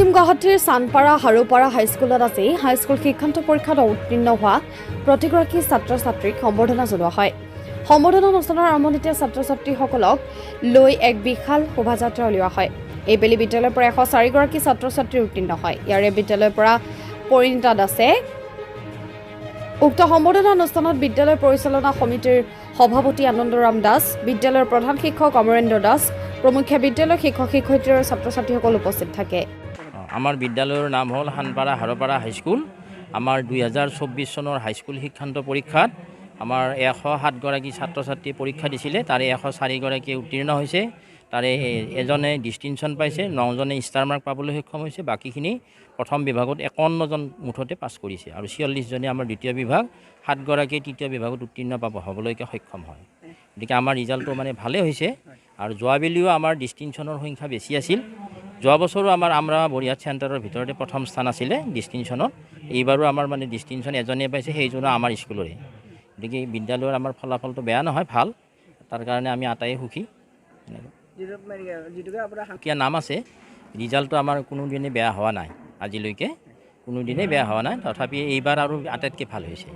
পশ্চিম গুৱাহাটীৰ চানপাৰা হাৰুপাৰা হাইস্কুলত আজি হাইস্কুল শিক্ষান্ত পৰীক্ষাত উত্তীৰ্ণ হোৱা প্ৰতিগৰাকী ছাত্ৰ ছাত্ৰীক সম্বৰ্ধনা জনোৱা হয়। সম্বৰ্ধনা অনুষ্ঠানৰ আৰম্ভণিতে ছাত্ৰ ছাত্ৰীসকলক লৈ এক বিশাল শোভাযাত্ৰা উলিওৱা হয়। এই বেলি বিদ্যালয়ৰ পৰা 104গৰাকী ছাত্ৰ ছাত্ৰী উত্তীৰ্ণ হয়। ইয়াৰে বিদ্যালয়ৰ পৰা পৰিণীতা দাসে উক্ত সম্বৰ্ধনা অনুষ্ঠানত বিদ্যালয় পৰিচালনা সমিতিৰ সভাপতি আনন্দৰাম দাস, বিদ্যালয়ৰ প্ৰধান শিক্ষক অমৰেন্দ্ৰ দাস প্ৰমুখ্যে বিদ্যালয়ৰ শিক্ষক শিক্ষয়িত্ৰী আৰু ছাত্ৰ ছাত্ৰীসকল উপস্থিত থাকে। আমাৰ বিদ্যালয়ৰ নাম হ'ল হানপাৰা হাৰুপাৰা হাইস্কুল। আমাৰ 2024 চনৰ হাইস্কুল শিক্ষান্ত পৰীক্ষাত আমাৰ 107গৰাকী ছাত্ৰ ছাত্ৰী পৰীক্ষা দিছিলে। তাৰে 104গৰাকী উত্তীৰ্ণ হৈছে। তাৰে এজনে ডিষ্টিংশ্যন পাইছে, 9জনে ষ্টাৰ মাৰ্ক পাবলৈ সক্ষম হৈছে। বাকীখিনি প্ৰথম বিভাগত 51জন মুঠতে পাছ কৰিছে আৰু 46জনে আমাৰ দ্বিতীয় বিভাগ, 7গৰাকী তৃতীয় বিভাগত উত্তীৰ্ণ হ'বলৈকে সক্ষম হয়। গতিকে আমাৰ ৰিজাল্টটো মানে ভালেই হৈছে আৰু যোৱাবেলিও আমাৰ ডিষ্টিংশ্যনৰ সংখ্যা বেছি আছিল। যোৱা বছৰো আমাৰ বৰিহাট চেণ্টাৰৰ ভিতৰতে প্ৰথম স্থান আছিলে ডিষ্টিংশ্যনত। এইবাৰো আমাৰ মানে ডিষ্টিংশ্যন এজনে পাইছে, সেইজনো আমাৰ স্কুলৰে। গতিকে বিদ্যালয়ৰ আমাৰ ফলাফলটো বেয়া নহয়, ভাল। তাৰ কাৰণে আমি আটাইয়ে সুখী। কিয় নাম আছে, ৰিজাল্টটো আমাৰ কোনোদিনে বেয়া হোৱা নাই, আজিলৈকে কোনোদিনেই বেয়া হোৱা নাই। তথাপি এইবাৰ আৰু আটাইতকৈ ভাল হৈছে।